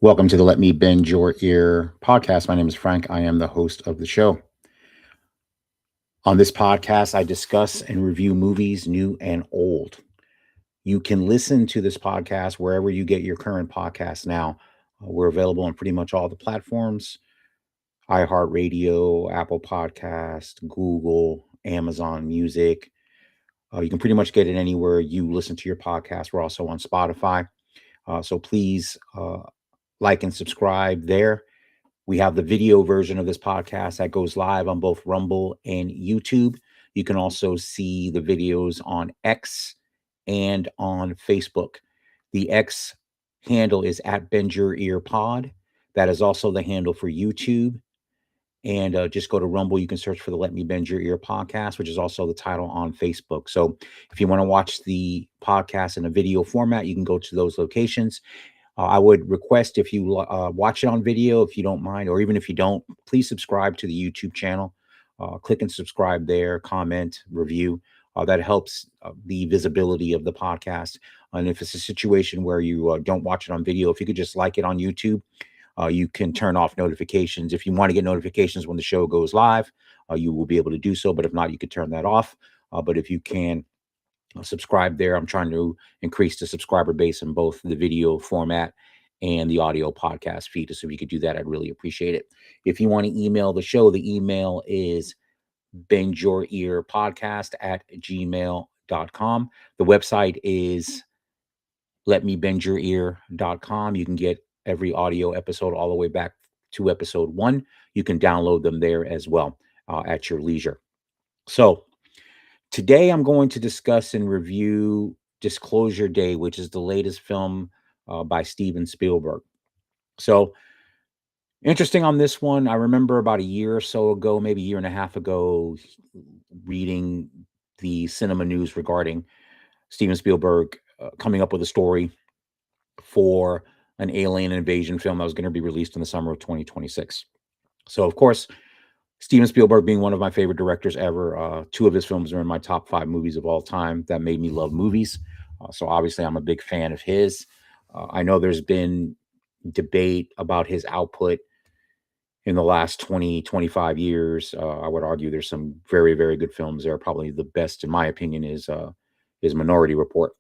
Welcome to the Let Me Bend Your Ear podcast. My name is Frank. I am the host of the show. On this podcast, I discuss and review movies, new and old. You can listen to this podcast wherever you get your current podcast now. We're available on pretty much all the platforms: iHeartRadio, Apple Podcast, Google, Amazon Music. You can pretty much get it anywhere you listen to your podcast. We're also on Spotify. So please like and subscribe there. We have the video version of this podcast that goes live on both Rumble and YouTube. You can also see the videos on X and on Facebook. The X handle is at Bend Your Ear Pod. That is also the handle for YouTube. And just go to Rumble. You can search for the Let Me Bend Your Ear podcast, which is also the title on Facebook. So if you want to watch the podcast in a video format, you can go to those locations. I would request, if you watch it on video, if you don't mind, or even if you don't, please subscribe to the YouTube channel. Click and subscribe there, comment, review. That helps the visibility of the podcast. And if it's a situation where you don't watch it on video, if you could just like it on YouTube, you can turn off notifications. If you want to get notifications when the show goes live, you will be able to do so. But if not, you could turn that off. But if you can, subscribe there. I'm trying to increase the subscriber base in both the video format and the audio podcast feed. So if you could do that, I'd really appreciate it. If you want to email the show, the email is bendyourearpodcast@gmail.com. The website is letmebendyourear.com. You can get every audio episode all the way back to episode 1. You can download them there as well at your leisure. So today, I'm going to discuss and review Disclosure Day, which is the latest film by Steven Spielberg. So, interesting on this one. I remember about a year or so ago, maybe a year and a half ago, reading the cinema news regarding Steven Spielberg coming up with a story for an alien invasion film that was going to be released in the summer of 2026. So, of course, Steven Spielberg being one of my favorite directors ever. 2 of his films are in my top 5 movies of all time that made me love movies. So obviously, I'm a big fan of his. I know there's been debate about his output in the last 20, 25 years. I would argue there's some very, very good films there. Probably the best, in my opinion, is Minority Report.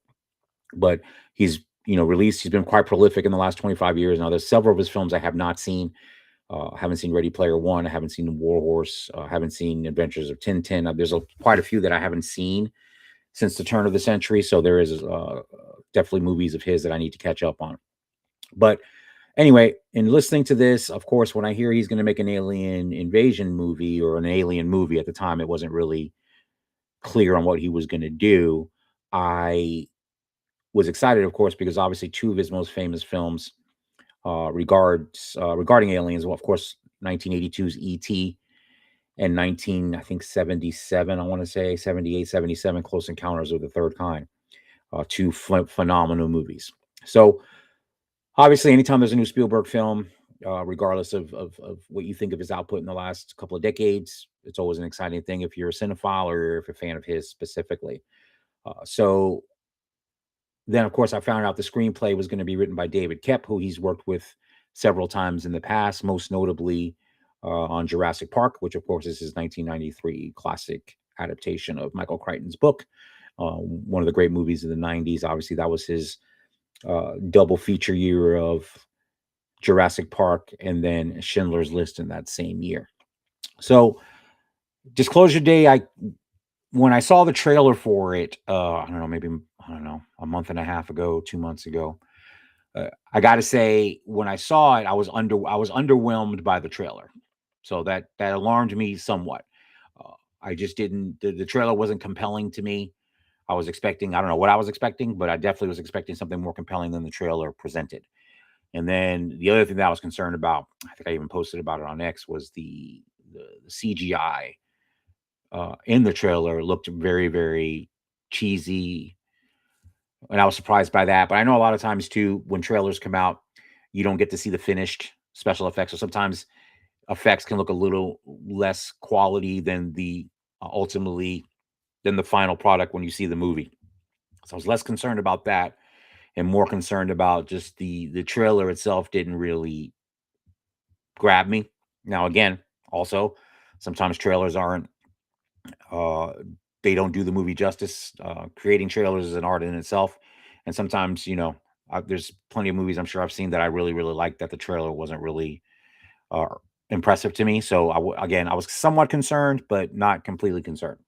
But he's released. He's been quite prolific in the last 25 years. Now, there's several of his films I have not seen. Haven't seen Ready Player One. I haven't seen War Horse. Haven't seen Adventures of Tintin. There's quite a few that I haven't seen since the turn of the century. So there is definitely movies of his that I need to catch up on. But anyway, in listening to this, of course, when I hear he's going to make an alien invasion movie or an alien movie, at the time it wasn't really clear on what he was going to do. I was excited, of course, because obviously 2 of his most famous films regarding aliens. Well, of course, 1982's E.T. and 77, I want to say 78, 77, Close Encounters of the Third Kind. 2 phenomenal movies. So obviously, anytime there's a new Spielberg film, regardless of what you think of his output in the last couple of decades, it's always an exciting thing if you're a cinephile or if you're a fan of his specifically. So then, of course, I found out the screenplay was going to be written by David Koepp, who he's worked with several times in the past, most notably on Jurassic Park, which, of course, is his 1993 classic adaptation of Michael Crichton's book. One of the great movies of the 90s. Obviously, that was his double feature year of Jurassic Park and then Schindler's List in that same year. So, Disclosure Day, when I saw the trailer for it, I don't know, maybe, a month and a half ago, 2 months ago, I got to say, when I saw it, I was underwhelmed by the trailer. So that alarmed me somewhat. I just didn't. The trailer wasn't compelling to me. I was expecting. I don't know what I was expecting, but I definitely was expecting something more compelling than the trailer presented. And then the other thing that I was concerned about, I think I even posted about it on X, was the CGI in the trailer looked very, very cheesy, and I was surprised by that. But I know a lot of times too, when trailers come out, you don't get to see the finished special effects, so sometimes effects can look a little less quality than the ultimately than the final product when you see the movie. So I was less concerned about that. am more concerned about just the trailer itself didn't really grab me. Now, again, also sometimes trailers aren't uh, they don't do the movie justice. Creating trailers is an art in itself, and sometimes there's plenty of movies I'm sure I've seen that I really really like that the trailer wasn't really uh, impressive to me. So again, I was somewhat concerned, but not completely concerned.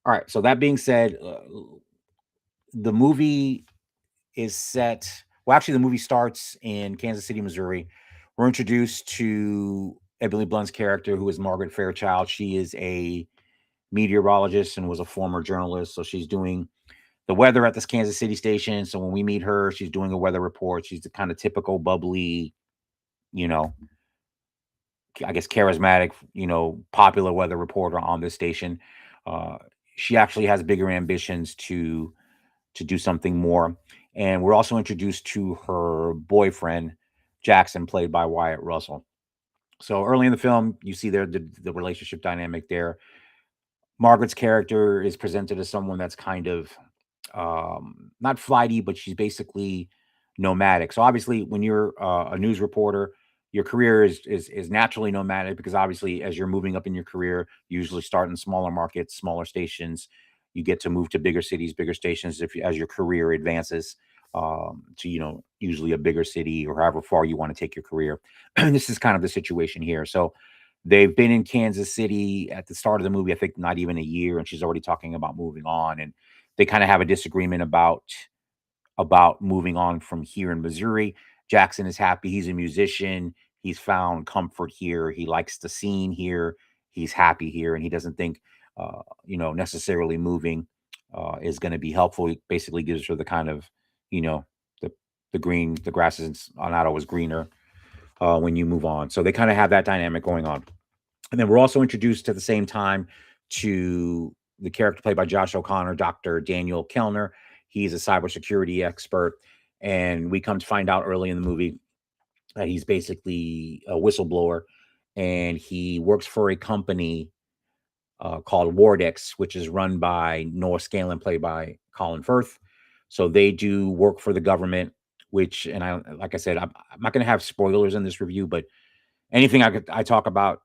All right. So that being said, the movie is set. Well, actually, the movie starts in Kansas City, Missouri. We're introduced to Emily Blunt's character, who is Margaret Fairchild. She is a meteorologist and was a former journalist. So she's doing the weather at this Kansas City station. So when we meet her, she's doing a weather report. She's the kind of typical bubbly, you know, I guess charismatic, popular weather reporter on this station. Uh, she actually has bigger ambitions to do something more. And we're also introduced to her boyfriend, Jackson, played by Wyatt Russell. So early in the film, you see there the relationship dynamic there. Margaret's character is presented as someone that's kind of not flighty, but she's basically nomadic. So obviously, when you're a news reporter, your career is naturally nomadic because obviously, as you're moving up in your career, you usually start in smaller markets, smaller stations. You get to move to bigger cities, bigger stations as your career advances to usually a bigger city or however far you want to take your career. This is kind of the situation here. So they've been in Kansas City at the start of the movie, I think not even a year, and she's already talking about moving on. And they kind of have a disagreement about moving on from here in Missouri. Jackson is happy. He's a musician. He's found comfort here. He likes the scene here. He's happy here, and he doesn't think, necessarily moving is going to be helpful. He basically gives her the kind of, you know, the the grass is not always greener when you move on. So they kind of have that dynamic going on. And then we're also introduced at the same time to the character played by Josh O'Connor, Dr. Daniel Kellner. He's a cybersecurity expert. And we come to find out early in the movie that he's basically a whistleblower and he works for a company called Wardex, which is run by Noah Scanlon, played by Colin Firth. So they do work for the government, which, and I, like I said, I'm not going to have spoilers in this review, but anything I talk about,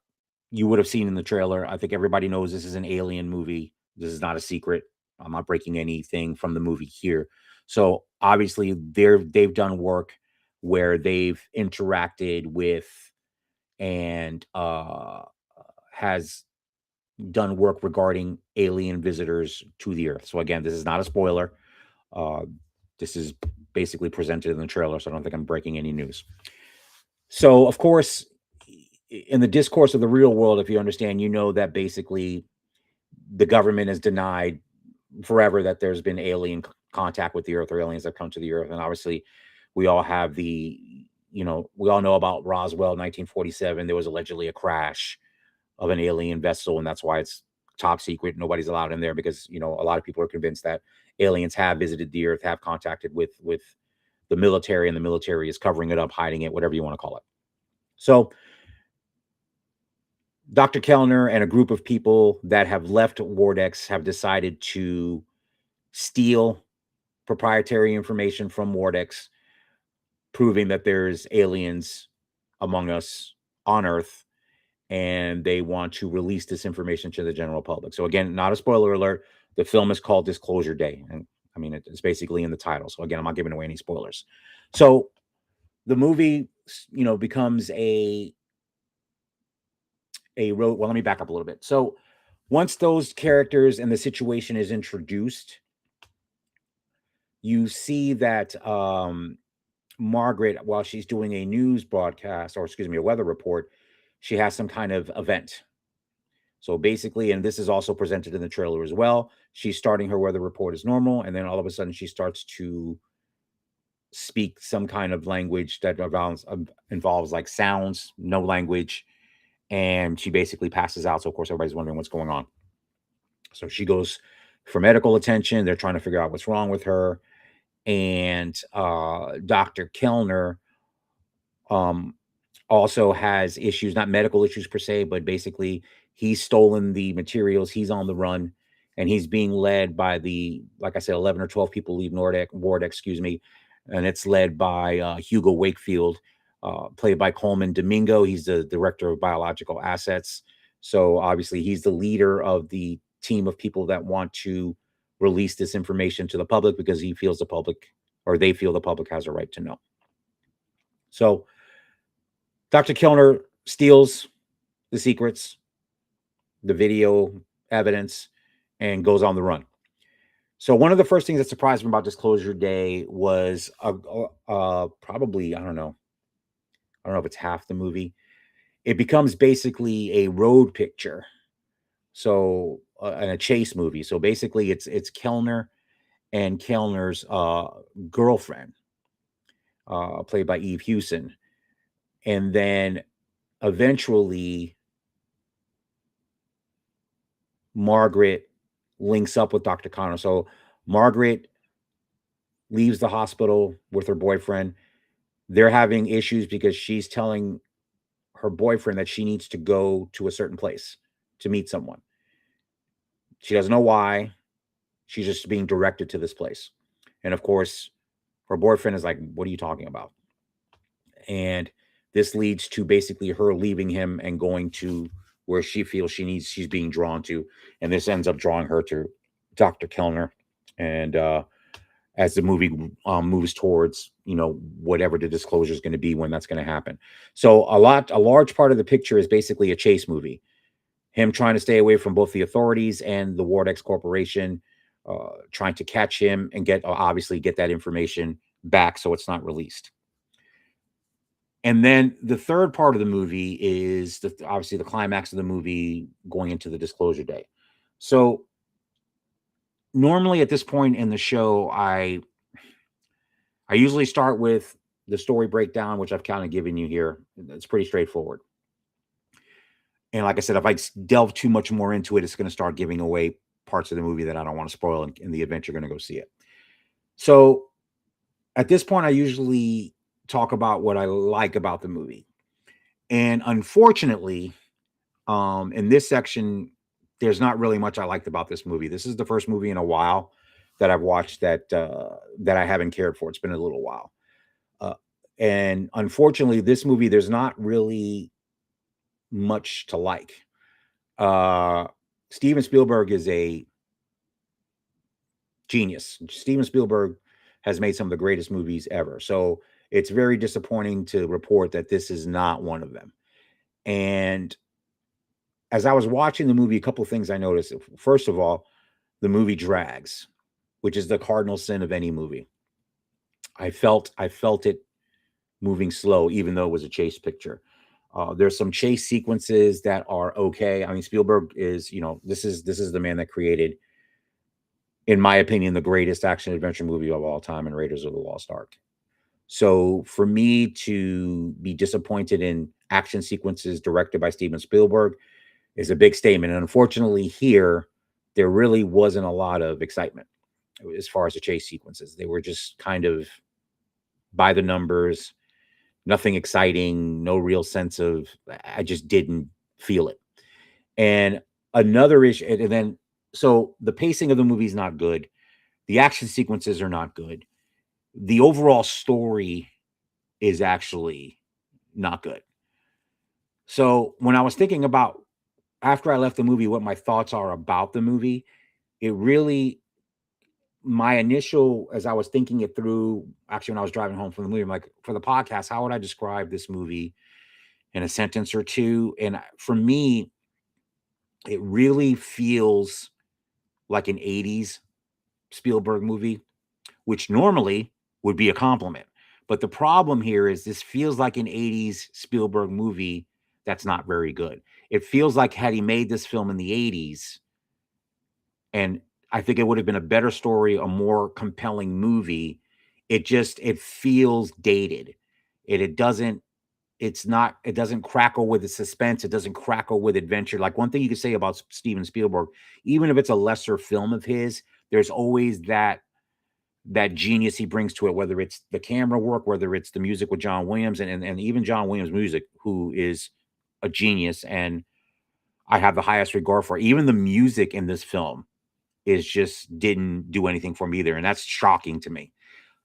you would have seen in the trailer. I think everybody knows this is an alien movie. This is not a secret. I'm not breaking anything from the movie here. So obviously they've done work where they've interacted with and has done work regarding alien visitors to the earth. So again, this is not a spoiler. Uh, this is basically presented in the trailer, so I don't think I'm breaking any news. So of course, in the discourse of the real world, if you understand, you know that basically the government has denied forever that there's been alien contact with the earth or aliens that come to the earth. And obviously we all have we all know about Roswell 1947. There was allegedly a crash of an alien vessel, and that's why it's top secret. Nobody's allowed in there because a lot of people are convinced that aliens have visited the earth, have contacted with the military, and the military is covering it up, hiding it, whatever you want to call it. So Dr. Kellner and a group of people that have left Wardex have decided to steal proprietary information from Wardex, proving that there's aliens among us on Earth, and they want to release this information to the general public. So again, not a spoiler alert. The film is called Disclosure Day, and I mean it's basically in the title. So again, I'm not giving away any spoilers. So the movie, becomes a road. Well, let me back up a little bit. So once those characters and the situation is introduced, you see that Margaret, while she's doing a news broadcast, or excuse me, a weather report, she has some kind of event. So basically, and this is also presented in the trailer as well, she's starting her weather report as normal, and then all of a sudden she starts to speak some kind of language that involves like sounds, no language, and she basically passes out. So of course everybody's wondering what's going on. So she goes for medical attention. They're trying to figure out what's wrong with her. And Dr. Kellner um, also has issues, not medical issues per se, but basically he's stolen the materials. He's on the run, and he's being led by like I said, 11 or 12 people leave Wardex, excuse me. and it's led by Hugo Wakefield, played by Coleman Domingo. He's the director of biological assets. So obviously, he's the leader of the team of people that want to release this information to the public because he feels the public, or they feel the public, has a right to know. So Dr. Kilner steals the secrets, the video evidence, and goes on the run. So one of the first things that surprised me about Disclosure Day was probably, I don't know if it's half the movie. It becomes basically a road picture, so and a chase movie. So basically, it's Kellner and Kellner's girlfriend, played by Eve Hewson, and then eventually Margaret links up with Dr. Connor. So Margaret leaves the hospital with her boyfriend. They're having issues because she's telling her boyfriend that she needs to go to a certain place to meet someone. She doesn't know why. She's just being directed to this place. And of course, her boyfriend is like, "What are you talking about?" And this leads to basically her leaving him and going to where she feels she's being drawn to. And this ends up drawing her to Dr. Kellner. And as the movie moves towards, whatever the disclosure is going to be when that's going to happen. So a large part of the picture is basically a chase movie. Him trying to stay away from both the authorities and the Wardex Corporation, trying to catch him and obviously get that information back so it's not released. And then the third part of the movie is obviously the climax of the movie going into the Disclosure Day. So normally at this point in the show, I usually start with the story breakdown, which I've kind of given you here. It's pretty straightforward. And like I said, if I delve too much more into it, it's going to start giving away parts of the movie that I don't want to spoil in the event you're going to go see it. So at this point, I usually talk about what I like about the movie. And unfortunately, in this section, there's not really much I liked about this movie. This is the first movie in a while that I've watched that I haven't cared for. It's been a little while. And unfortunately, this movie, there's not really much to like. Steven Spielberg is a genius. Steven Spielberg has made some of the greatest movies ever. So it's very disappointing to report that this is not one of them. And as I was watching the movie, a couple of things I noticed. First of all, the movie drags, which is the cardinal sin of any movie. I felt it moving slow, even though it was a chase picture. There's some chase sequences that are okay. I mean, Spielberg is, this is the man that created, in my opinion, the greatest action adventure movie of all time in Raiders of the Lost Ark. So for me to be disappointed in action sequences directed by Steven Spielberg is a big statement. And unfortunately here, there really wasn't a lot of excitement as far as the chase sequences. They were just kind of by the numbers, nothing exciting, no real sense of, I just didn't feel it. And another issue, and then, so the pacing of the movie is not good. The action sequences are not good. The overall story is actually not good. So when I was thinking about, after I left the movie, what my thoughts are about the movie, it really, my initial, as I was thinking it through, actually when I was driving home from the movie, I'm like, for the podcast, how would I describe this movie in a sentence or two? And for me, it really feels like an 80s Spielberg movie, which normally would be a compliment. But the problem here is this feels like an 80s Spielberg movie that's not very good. It feels like had he made this film in the 80s, and I think it would have been a better story, a more compelling movie. It feels dated. It doesn't crackle with the suspense. It doesn't crackle with adventure. Like one thing you could say about Steven Spielberg, even if it's a lesser film of his, there's always that genius he brings to it, whether it's the camera work, whether it's the music with John Williams and even John Williams' music, who is a genius. And I have the highest regard for. Even the music in this film is just didn't do anything for me either. And that's shocking to me.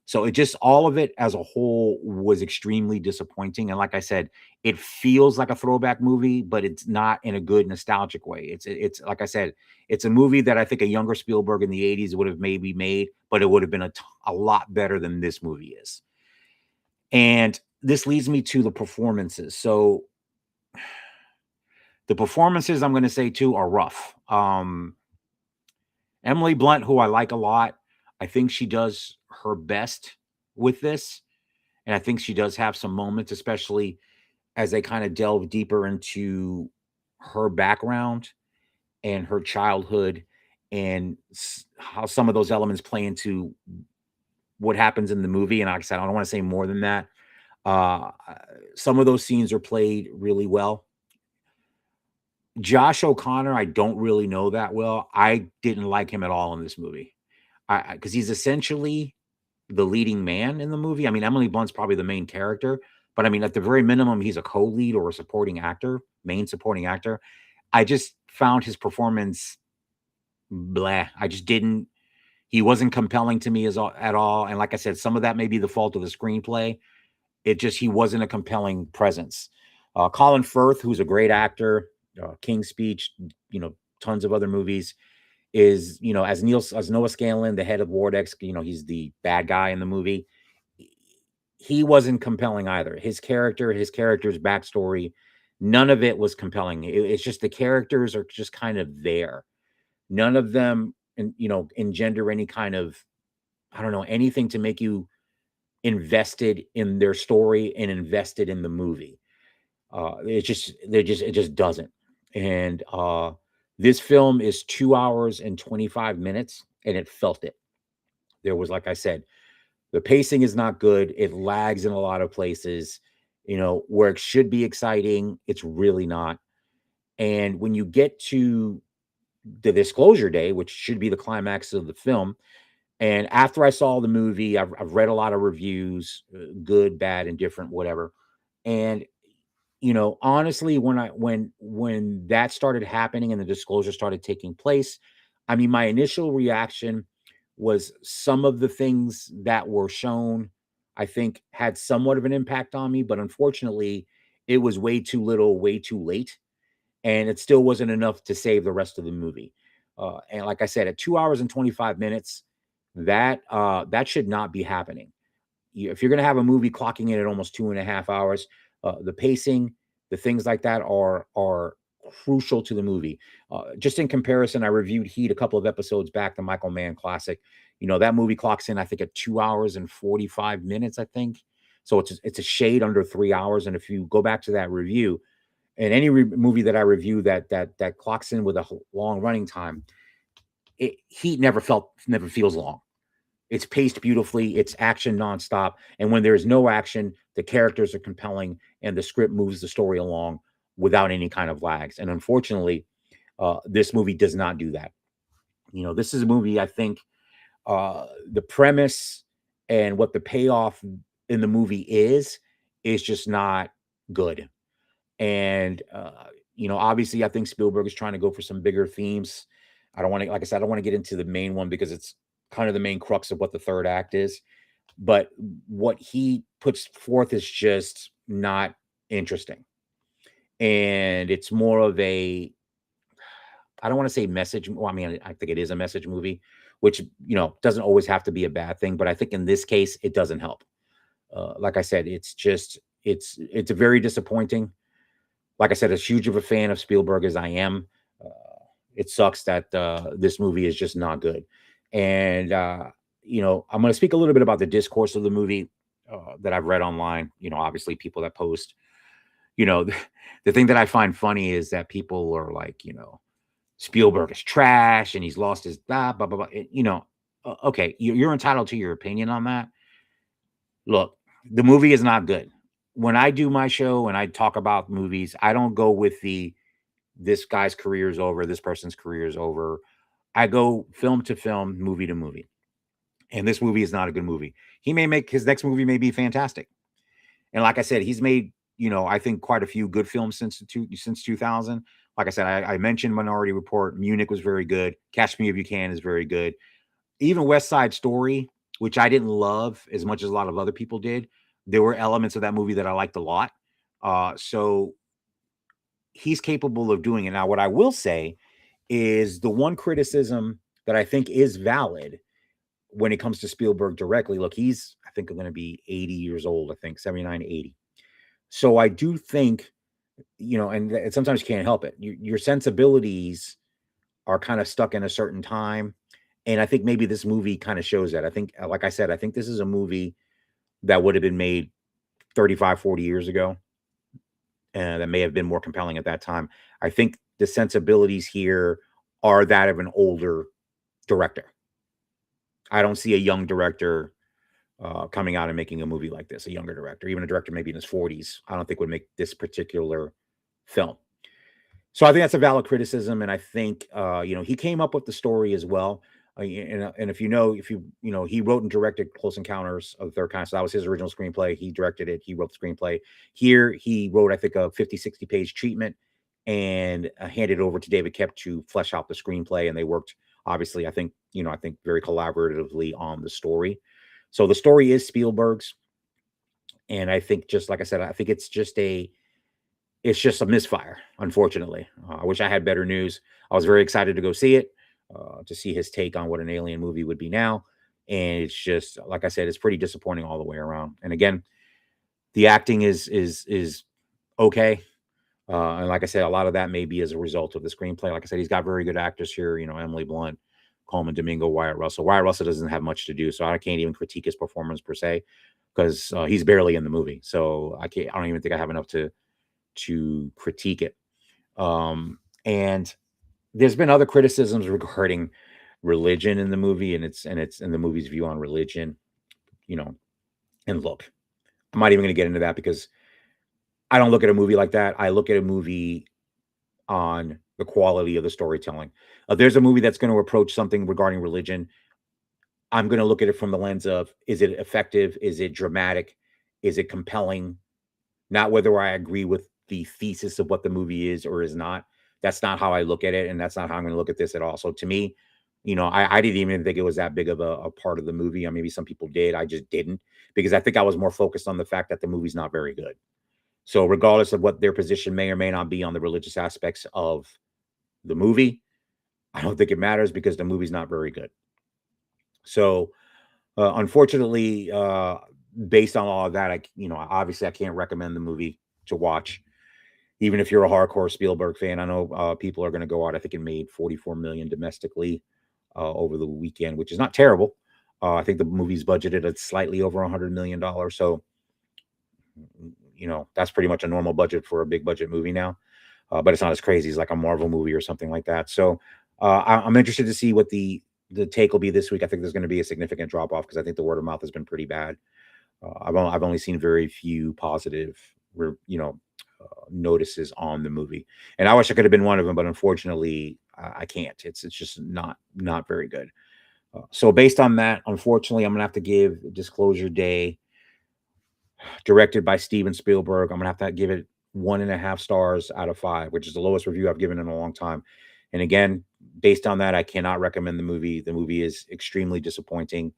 So it just all of it as a whole was extremely disappointing. And like I said, it feels like a throwback movie, but it's not in a good nostalgic way. It's like I said, it's a movie that I think a younger Spielberg in the 80s would have maybe made, but it would have been a lot better than this movie is. And this leads me to the performances. So the performances I'm going to say too are rough. Emily Blunt, who I like a lot, I think she does her best with this. And I think she does have some moments, especially as they kind of delve deeper into her background and her childhood and how some of those elements play into what happens in the movie. And like I said, I don't want to say more than that. Uh, some of those scenes are played really well. Josh O'Connor, I don't really know that well. I didn't like him at all in this movie. Because he's essentially the leading man in the movie. I mean, Emily Blunt's probably the main character, but I mean, at the very minimum, he's a co-lead or a supporting actor, main supporting actor. I just found his performance blah. I just didn't. He wasn't compelling to me at all. And like I said, some of that may be the fault of the screenplay. He wasn't a compelling presence. Colin Firth, who's a great actor, King's Speech, tons of other movies, is as Noah Scanlon, the head of Vortex. He's the bad guy in the movie. He wasn't compelling either. His character's backstory, none of it was compelling. It's just the characters are just kind of there. None of them, engender any kind of, I don't know, anything to make you invested in their story and invested in the movie. It just doesn't. And this film is 2 hours and 25 minutes, and it felt it. There was, like I said, the pacing is not good. It lags in a lot of places. Where it should be exciting, it's really not. And when you get to the disclosure day, which should be the climax of the film, and after I saw the movie, I've read a lot of reviews, good, bad, indifferent, whatever. And honestly, when that started happening and the disclosure started taking place, I mean, my initial reaction was some of the things that were shown, I think, had somewhat of an impact on me, but unfortunately, it was way too little, way too late, and it still wasn't enough to save the rest of the movie. And like I said, at 2 hours and 25 minutes, that should not be happening. If you're going to have a movie clocking in at almost 2.5 hours, the pacing, the things like that are crucial to the movie. Just in comparison, I reviewed Heat a couple of episodes back, the Michael Mann classic. That movie clocks in, I think, at 2 hours and 45 minutes, I think. So it's a shade under 3 hours. And if you go back to that review, and any movie that I review that clocks in with a long running time, Heat never feels long. It's paced beautifully. It's action nonstop. And when there's no action, the characters are compelling and the script moves the story along without any kind of lags. And unfortunately, this movie does not do that. This is a movie, I think, the premise and what the payoff in the movie is just not good. And, obviously, I think Spielberg is trying to go for some bigger themes. I don't want to, like I said, I don't want to get into the main one because it's kind of the main crux of what the third act is. But what he puts forth is just not interesting. And it's more of a, I don't want to say message. Well, I mean, I think it is a message movie, which, doesn't always have to be a bad thing. But I think in this case, it doesn't help. Like I said, it's very disappointing. Like I said, as huge of a fan of Spielberg as I am, it sucks that this movie is just not good. And I'm going to speak a little bit about the discourse of the movie that I've read online. Obviously, people that post. The thing that I find funny is that people are like, Spielberg is trash and he's lost his blah blah blah. Okay, you're entitled to your opinion on that. Look, the movie is not good. When I do my show and I talk about movies, I don't go with this guy's career is over, this person's career is over. I go film to film, movie to movie. And this movie is not a good movie. He may make his next movie may be fantastic. And like I said, he's made, I think quite a few good films since 2000. Like I said, I mentioned Minority Report. Munich was very good. Catch Me If You Can is very good. Even West Side Story, which I didn't love as much as a lot of other people did. There were elements of that movie that I liked a lot. So he's capable of doing it. Now, what I will say is the one criticism that I think is valid when it comes to Spielberg directly. Look, he's, I think, going to be 80 years old, I think 79, 80. So I do think, and sometimes you can't help it. Your sensibilities are kind of stuck in a certain time. And I think maybe this movie kind of shows that. I think, like I said, I think this is a movie that would have been made 35, 40 years ago. And that may have been more compelling at that time. I think the sensibilities here are that of an older director. I don't see a young director coming out and making a movie like this, a younger director, even a director maybe in his 40s, I don't think would make this particular film. So I think that's a valid criticism, and I think he came up with the story as well. And if he wrote and directed Close Encounters of the Third Kind, so that was his original screenplay. He directed it. He wrote the screenplay. Here he wrote, I think, a 50, 60 page treatment and handed it over to David Koepp to flesh out the screenplay. And they worked, obviously, I think very collaboratively on the story. So the story is Spielberg's, and I think, just like I said, I think it's just a misfire, unfortunately. I wish I had better news. I was very excited to go see it, to see his take on what an alien movie would be now. And it's just, like I said, it's pretty disappointing all the way around. And again, the acting is okay. And like I said, a lot of that may be as a result of the screenplay. Like I said, he's got very good actors here, Emily Blunt, Coleman Domingo, Wyatt Russell. Wyatt Russell doesn't have much to do, so I can't even critique his performance per se, because he's barely in the movie. So I don't even think I have enough to critique it. And there's been other criticisms regarding religion in the movie, and the movie's view on religion, and look, I'm not even going to get into that, because I don't look at a movie like that. I look at a movie on the quality of the storytelling. There's a movie that's going to approach something regarding religion, I'm going to look at it from the lens of, is it effective? Is it dramatic? Is it compelling? Not whether I agree with the thesis of what the movie is or is not. That's not how I look at it. And that's not how I'm going to look at this at all. So to me, I didn't even think it was that big of a part of the movie. Or maybe some people did. I just didn't, because I think I was more focused on the fact that the movie's not very good. So regardless of what their position may or may not be on the religious aspects of the movie, I don't think it matters, because the movie's not very good. So unfortunately, based on all of that, obviously I can't recommend the movie to watch, even if you're a hardcore Spielberg fan. I know people are going to go out. I think it made 44 million domestically over the weekend, which is not terrible. I think the movie's budgeted at slightly over $100 million. So, that's pretty much a normal budget for a big budget movie now. But it's not as crazy as like a Marvel movie or something like that. So I'm interested to see what the take will be this week. I think there's going to be a significant drop off, because I think the word of mouth has been pretty bad. I've only seen very few positive, notices on the movie, and I wish I could have been one of them, but unfortunately, I can't. It's just not very good. So based on that, unfortunately, I'm gonna have to give Disclosure Day, directed by Steven Spielberg, I'm gonna have to give it 1.5 stars out of 5, which is the lowest review I've given in a long time. And again, based on that, I cannot recommend the movie. The movie is extremely disappointing.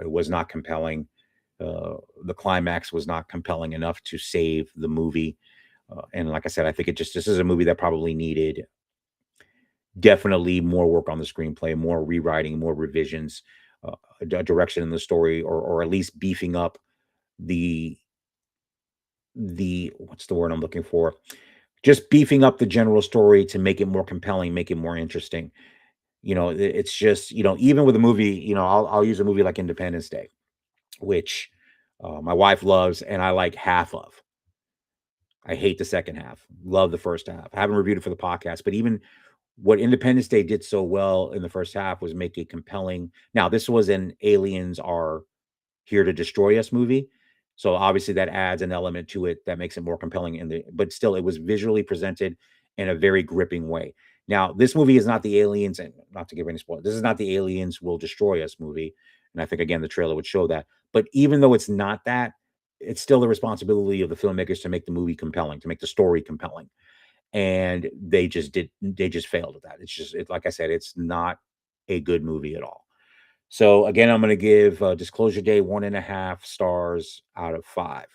It was not compelling. The climax was not compelling enough to save the movie. And like I said, I think this is a movie that probably needed definitely more work on the screenplay, more rewriting, more revisions, a direction in the story, or at least beefing up the what's the word I'm looking for? Just beefing up the general story to make it more compelling, make it more interesting. It's just, even with a movie, I'll use a movie like Independence Day, which my wife loves and I like half of. I hate the second half. Love the first half. I haven't reviewed it for the podcast, but even what Independence Day did so well in the first half was make it compelling. Now, this was an aliens are here to destroy us movie. So obviously that adds an element to it that makes it more compelling, but still it was visually presented in a very gripping way. Now, this movie is not the aliens, and not to give any spoilers, this is not the aliens will destroy us movie. And I think, again, the trailer would show that. But even though it's not that, it's still the responsibility of the filmmakers to make the movie compelling, to make the story compelling. And they just failed at that. It's just, like I said, it's not a good movie at all. So again, I'm going to give Disclosure Day 1.5 stars out of 5.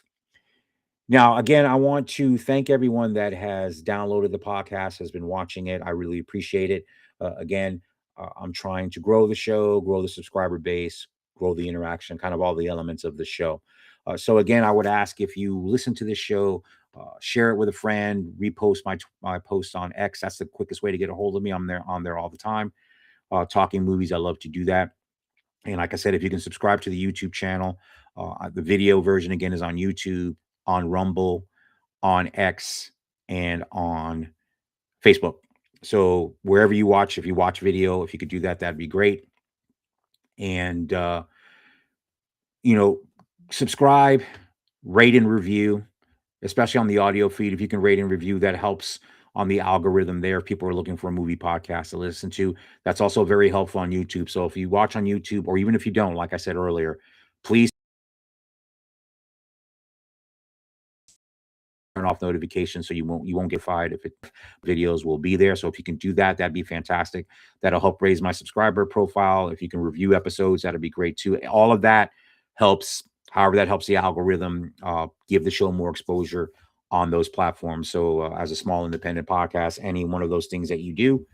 Now, again, I want to thank everyone that has downloaded the podcast, has been watching it. I really appreciate it. Again, I'm trying to grow the show, grow the subscriber base, grow the interaction, kind of all the elements of the show. So again, I would ask if you listen to this show, share it with a friend, repost my post on X. That's the quickest way to get a hold of me. I'm there on there all the time, talking movies. I love to do that. And like I said, if you can subscribe to the YouTube channel, the video version again is on YouTube, on Rumble, on X, and on Facebook. So wherever you watch, if you watch video, if you could do that, that'd be great. And you know, subscribe, rate and review, especially on the audio feed. If you can rate and review, that helps on the algorithm there. If people are looking for a movie podcast to listen to, that's also very helpful on YouTube. So if you watch on YouTube, or even if you don't, like I said earlier, please turn off notifications so you won't get fired if videos will be there. So if you can do that, that'd be fantastic. That'll help raise my subscriber profile. If you can review episodes, that'd be great too. All of that helps. However, that helps the algorithm give the show more exposure on those platforms. So as a small independent podcast, any one of those things that you do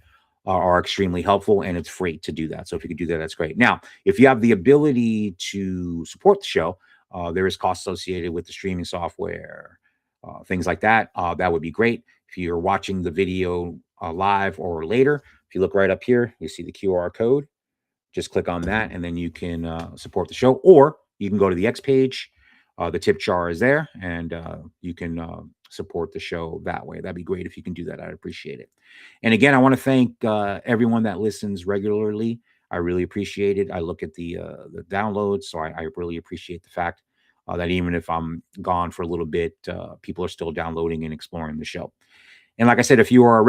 are extremely helpful, and it's free to do that. So if you could do that, that's great. Now, if you have the ability to support the show, there is cost associated with the streaming software, things like that. That would be great. If you're watching the video live or later, if you look right up here, you see the QR code. Just click on that, and then you can support the show. Or you can go to the X page. The tip jar is there, and you can support the show that way. That'd be great if you can do that. I'd appreciate it. And again, I want to thank everyone that listens regularly. I really appreciate it. I look at the downloads, so I really appreciate the fact that even if I'm gone for a little bit, people are still downloading and exploring the show. And like I said, if you are a